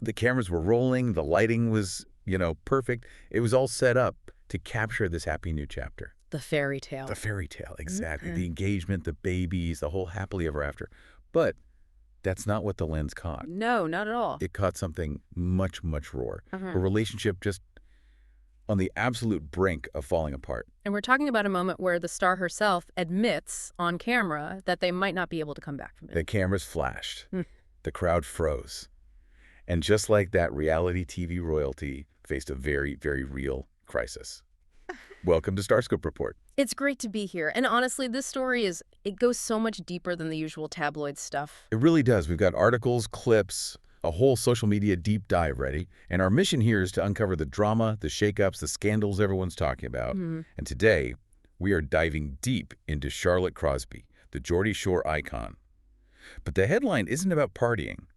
The cameras were rolling, the lighting was, perfect. It was all set up to capture this happy new chapter. The fairy tale. The fairy tale, exactly. Okay. The engagement, the babies, the whole happily ever after. But that's not what the lens caught. No, not at all. It caught something much, much rawer. Uh-huh. A relationship just on the absolute brink of falling apart. And we're talking about a moment where the star herself admits on camera that they might not be able to come back from it. The cameras flashed. The crowd froze. And just like that, reality TV royalty faced a very, very real crisis. Welcome to StarScope Report. It's great to be here. And honestly, this story it goes so much deeper than the usual tabloid stuff. It really does. We've got articles, clips, a whole social media deep dive ready. And our mission here is to uncover the drama, the shakeups, the scandals everyone's talking about. And today, we are diving deep into Charlotte Crosby, the Geordie Shore icon. But the headline isn't about partying.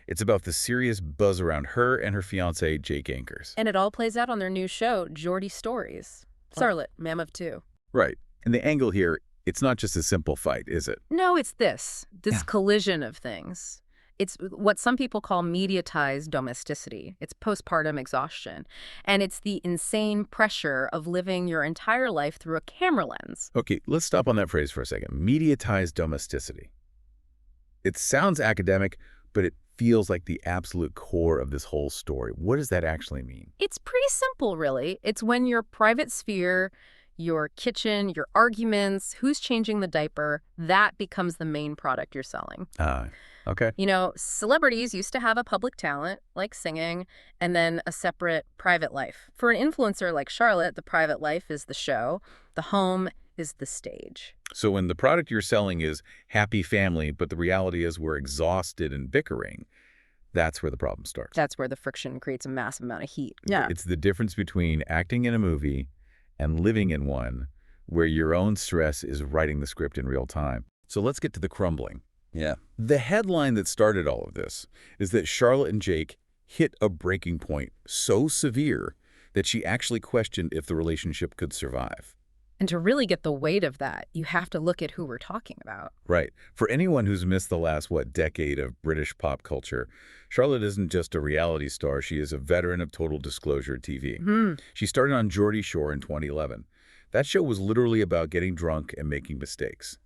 It's about the serious buzz around her and her fiancé, Jake Ankers. And it all plays out on their new show, Geordie Stories. Charlotte, Mam of Two. Right. And the angle here, it's not just a simple fight, is it? No, it's this collision of things. It's what some people call mediatized domesticity. It's postpartum exhaustion. And it's the insane pressure of living your entire life through a camera lens. Okay, let's stop on that phrase for a second. Mediatized domesticity. It sounds academic, but it feels like the absolute core of this whole story. What does that actually mean? It's pretty simple, really. It's when your private sphere, your kitchen, your arguments, who's changing the diaper, that becomes the main product you're selling. Okay. Celebrities used to have a public talent, like singing, and then a separate private life. For an influencer like Charlotte, the private life is the show. The home is the stage. So when the product you're selling is happy family, but the reality is we're exhausted and bickering, that's where the problem starts. That's where the friction creates a massive amount of heat. Yeah. It's the difference between acting in a movie and living in one where your own stress is writing the script in real time. So let's get to the crumbling. Yeah. The headline that started all of this is that Charlotte and Jake hit a breaking point so severe that she actually questioned if the relationship could survive. And to really get the weight of that, you have to look at who we're talking about. Right. For anyone who's missed the last, decade of British pop culture, Charlotte isn't just a reality star. She is a veteran of total disclosure TV. She started on Geordie Shore in 2011. That show was literally about getting drunk and making mistakes.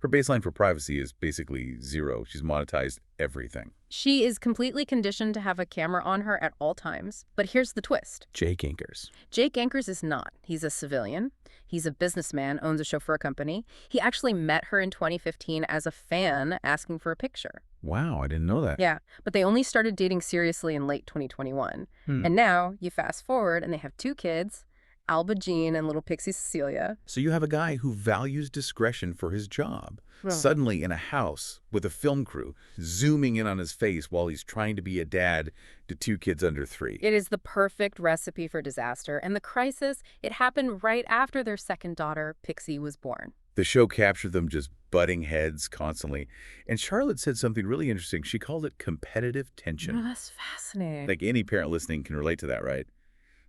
Her baseline for privacy is basically zero. She's monetized everything. She is completely conditioned to have a camera on her at all times. But here's the twist. Jake Ankers. Jake Ankers is not. He's a civilian. He's a businessman, owns a chauffeur company. He actually met her in 2015 as a fan asking for a picture. Wow, I didn't know that. Yeah, but they only started dating seriously in late 2021. And now you fast forward and they have 2 kids, Alba Jean and little Pixi Cecilia. So you have a guy who values discretion for his job, suddenly in a house with a film crew zooming in on his face while he's trying to be a dad to 2 kids under 3. It is the perfect recipe for disaster. And the crisis, it happened right after their second daughter, Pixi, was born. The show captured them just butting heads constantly. And Charlotte said something really interesting. She called it competitive tension. Oh, that's fascinating. Like any parent listening can relate to that, right?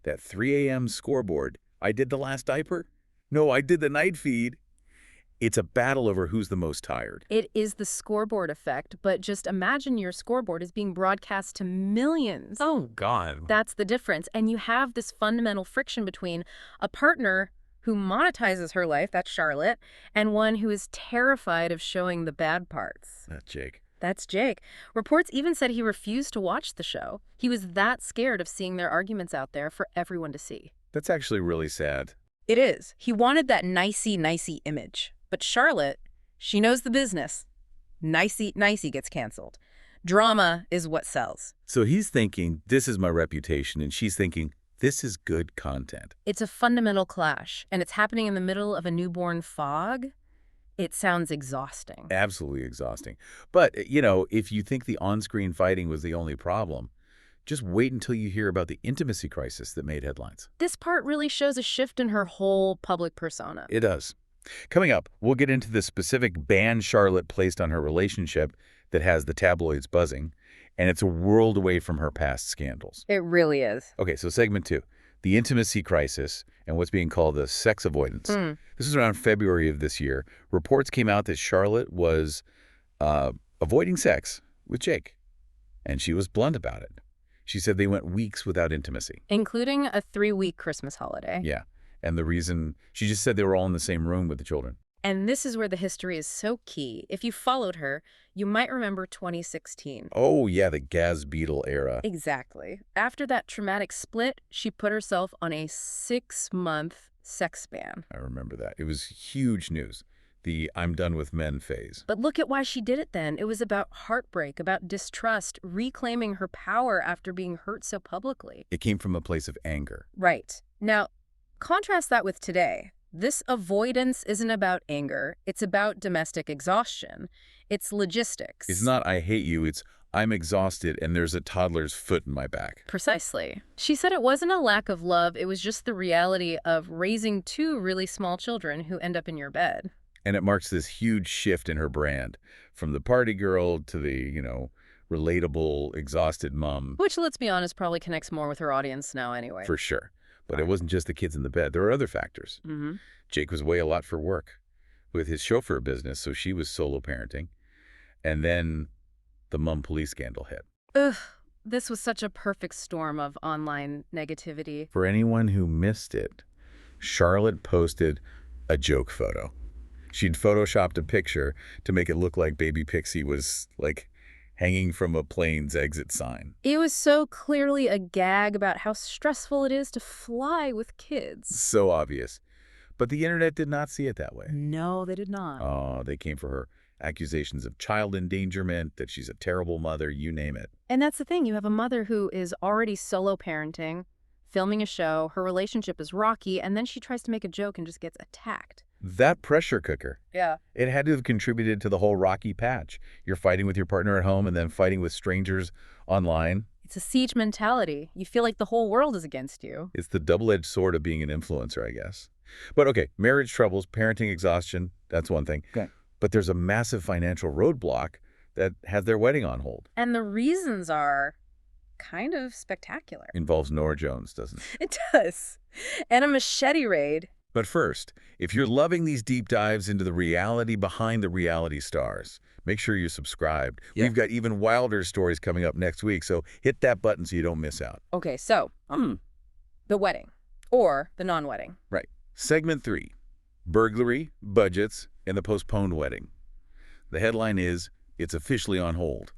That 3 a.m. scoreboard. I did the last diaper? No, I did the night feed. It's a battle over who's the most tired. It is the scoreboard effect, but just imagine your scoreboard is being broadcast to millions. Oh, God. That's the difference. And you have this fundamental friction between a partner who monetizes her life, that's Charlotte, and one who is terrified of showing the bad parts. That's Jake. That's Jake. Reports even said he refused to watch the show. He was that scared of seeing their arguments out there for everyone to see. That's actually really sad. It is. He wanted that nicey image. But Charlotte, she knows the business. Nicey gets canceled. Drama is what sells. So he's thinking, this is my reputation, and she's thinking, this is good content. It's a fundamental clash, and it's happening in the middle of a newborn fog. It sounds exhausting. Absolutely exhausting. But, if you think the on-screen fighting was the only problem, just wait until you hear about the intimacy crisis that made headlines. This part really shows a shift in her whole public persona. It does. Coming up, we'll get into the specific ban Charlotte placed on her relationship that has the tabloids buzzing, and it's a world away from her past scandals. It really is. Okay, so segment 2, the intimacy crisis and what's being called the sex avoidance. This is around February of this year. Reports came out that Charlotte was avoiding sex with Jake, and she was blunt about it. She said they went weeks without intimacy. Including a 3-week Christmas holiday. Yeah. And the reason, she just said they were all in the same room with the children. And this is where the history is so key. If you followed her, you might remember 2016. Oh, yeah, the gas beetle era. Exactly. After that traumatic split, she put herself on a 6-month sex ban. I remember that. It was huge news. The I'm done with men phase. But look at why she did it then. It was about heartbreak, about distrust, reclaiming her power after being hurt so publicly. It came from a place of anger. Right. Now, contrast that with today. This avoidance isn't about anger. It's about domestic exhaustion. It's logistics. It's not I hate you, it's I'm exhausted and there's a toddler's foot in my back. Precisely. She said it wasn't a lack of love, it was just the reality of raising 2 really small children who end up in your bed. And it marks this huge shift in her brand, from the party girl to the, relatable, exhausted mom. Which, let's be honest, probably connects more with her audience now anyway. For sure. But it wasn't just the kids in the bed. There were other factors. Jake was away a lot for work with his chauffeur business, so she was solo parenting. And then the mom police scandal hit. Ugh, this was such a perfect storm of online negativity. For anyone who missed it, Charlotte posted a joke photo. She'd photoshopped a picture to make it look like baby Pixi was, hanging from a plane's exit sign. It was so clearly a gag about how stressful it is to fly with kids. So obvious. But the internet did not see it that way. No, they did not. Oh, they came for her. Accusations of child endangerment, that she's a terrible mother, you name it. And that's the thing. You have a mother who is already solo parenting, filming a show, her relationship is rocky, and then she tries to make a joke and just gets attacked. That pressure cooker. Yeah. It had to have contributed to the whole rocky patch. You're fighting with your partner at home and then fighting with strangers online. It's a siege mentality. You feel like the whole world is against you. It's the double-edged sword of being an influencer, I guess. But okay, marriage troubles, parenting exhaustion, that's one thing. Okay. But there's a massive financial roadblock that has their wedding on hold. And the reasons are kind of spectacular. Involves Norah Jones, doesn't it? It does. And a machete raid. But first, if you're loving these deep dives into the reality behind the reality stars, make sure you're subscribed. Yeah. We've got even wilder stories coming up next week, so hit that button so you don't miss out. Okay, so, the wedding. Or the non-wedding. Right. Segment 3, burglary, budgets, and the postponed wedding. The headline is, it's officially on hold.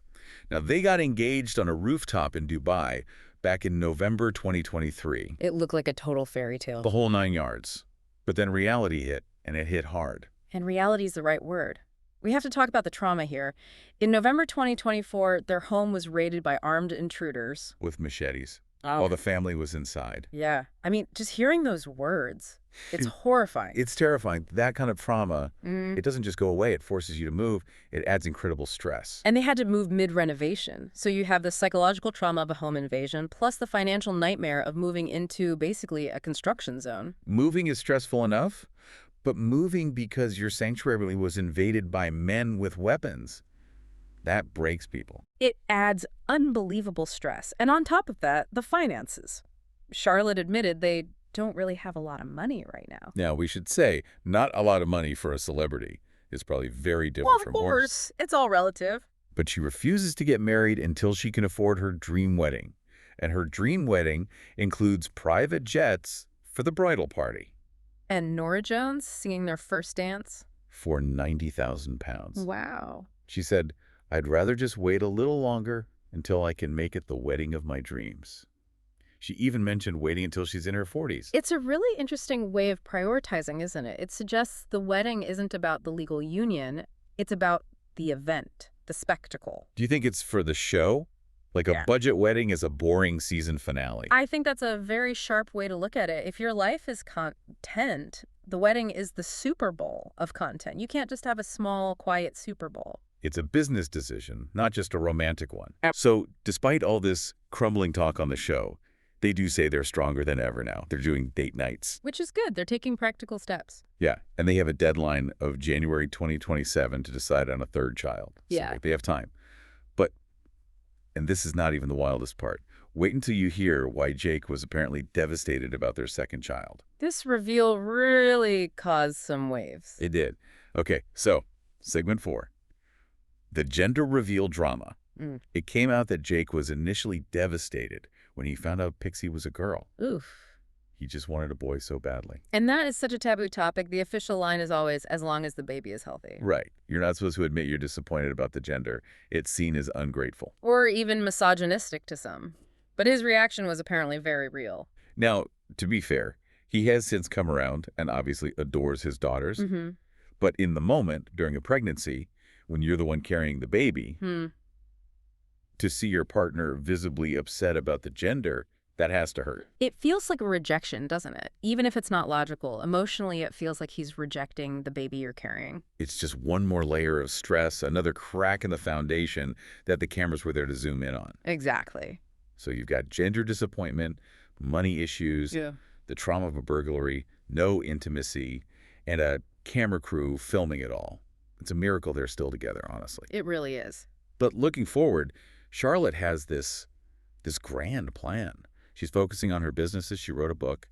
Now, they got engaged on a rooftop in Dubai back in November 2023. It looked like a total fairy tale. The whole 9 yards. But then reality hit, and it hit hard. And reality is the right word. We have to talk about the trauma here. In November 2024, their home was raided by armed intruders. With machetes. Oh. While the family was inside. Yeah. I mean, just hearing those words, it's horrifying. It's terrifying. That kind of trauma, it doesn't just go away. It forces you to move. It adds incredible stress. And they had to move mid-renovation. So you have the psychological trauma of a home invasion, plus the financial nightmare of moving into basically a construction zone. Moving is stressful enough, but moving because your sanctuary was invaded by men with weapons, that breaks people. It adds unbelievable stress. And on top of that, the finances. Charlotte admitted they don't really have a lot of money right now. Now, we should say, not a lot of money for a celebrity. It's probably very different from Well, of course. It's all relative. But she refuses to get married until she can afford her dream wedding. And her dream wedding includes private jets for the bridal party. And Norah Jones singing their first dance? For £90,000. Wow. She said, I'd rather just wait a little longer until I can make it the wedding of my dreams. She even mentioned waiting until she's in her 40s. It's a really interesting way of prioritizing, isn't it? It suggests the wedding isn't about the legal union. It's about the event, the spectacle. Do you think it's for the show? Like a budget wedding is a boring season finale. I think that's a very sharp way to look at it. If your life is content, the wedding is the Super Bowl of content. You can't just have a small, quiet Super Bowl. It's a business decision, not just a romantic one. So despite all this crumbling talk on the show, they do say they're stronger than ever now. They're doing date nights. Which is good. They're taking practical steps. Yeah, and they have a deadline of January 2027 to decide on a third child. Yeah. So they have time. But, and this is not even the wildest part, wait until you hear why Jake was apparently devastated about their second child. This reveal really caused some waves. It did. Okay, so segment 4. The gender reveal drama. It came out that Jake was initially devastated when he found out Pixi was a girl. Oof. He just wanted a boy so badly. And that is such a taboo topic. The official line is always, as long as the baby is healthy. Right. You're not supposed to admit you're disappointed about the gender. It's seen as ungrateful. Or even misogynistic to some. But his reaction was apparently very real. Now, to be fair, he has since come around and obviously adores his daughters. But in the moment, during a pregnancy, when you're the one carrying the baby, to see your partner visibly upset about the gender, that has to hurt. It feels like a rejection, doesn't it? Even if it's not logical. Emotionally, it feels like he's rejecting the baby you're carrying. It's just one more layer of stress, another crack in the foundation that the cameras were there to zoom in on. Exactly. So you've got gender disappointment, money issues, the trauma of a burglary, no intimacy, and a camera crew filming it all. It's a miracle they're still together, honestly. It really is. But looking forward, Charlotte has this grand plan. She's focusing on her businesses. She wrote a book.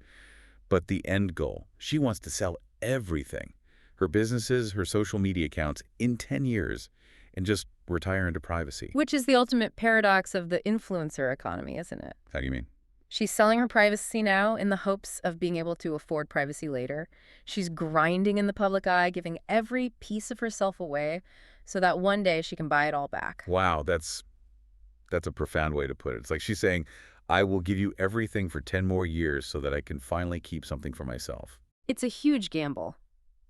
But the end goal, she wants to sell everything. Her businesses, her social media accounts in 10 years and just retire into privacy. Which is the ultimate paradox of the influencer economy, isn't it? How do you mean? She's selling her privacy now in the hopes of being able to afford privacy later. She's grinding in the public eye, giving every piece of herself away so that one day she can buy it all back. Wow, that's a profound way to put it. It's like she's saying, I will give you everything for 10 more years so that I can finally keep something for myself. It's a huge gamble.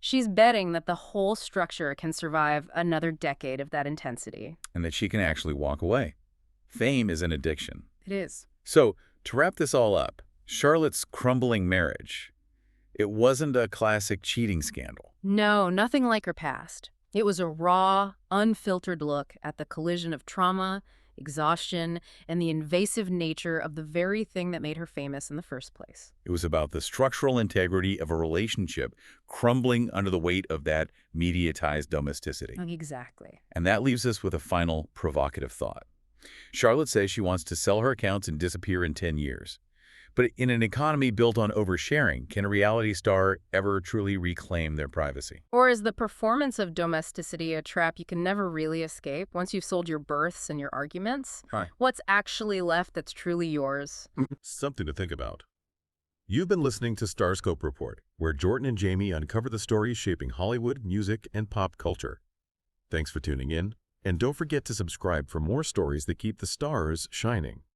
She's betting that the whole structure can survive another decade of that intensity. And that she can actually walk away. Fame is an addiction. It is. So, to wrap this all up, Charlotte's crumbling marriage, it wasn't a classic cheating scandal. No, nothing like her past. It was a raw, unfiltered look at the collision of trauma, exhaustion, and the invasive nature of the very thing that made her famous in the first place. It was about the structural integrity of a relationship crumbling under the weight of that mediatized domesticity. Exactly. And that leaves us with a final provocative thought. Charlotte says she wants to sell her accounts and disappear in 10 years. But in an economy built on oversharing, can a reality star ever truly reclaim their privacy? Or is the performance of domesticity a trap you can never really escape once you've sold your births and your arguments? What's actually left that's truly yours? Something to think about. You've been listening to StarScope Report, where Jordan and Jamie uncover the stories shaping Hollywood, music, and pop culture. Thanks for tuning in, and don't forget to subscribe for more stories that keep the stars shining.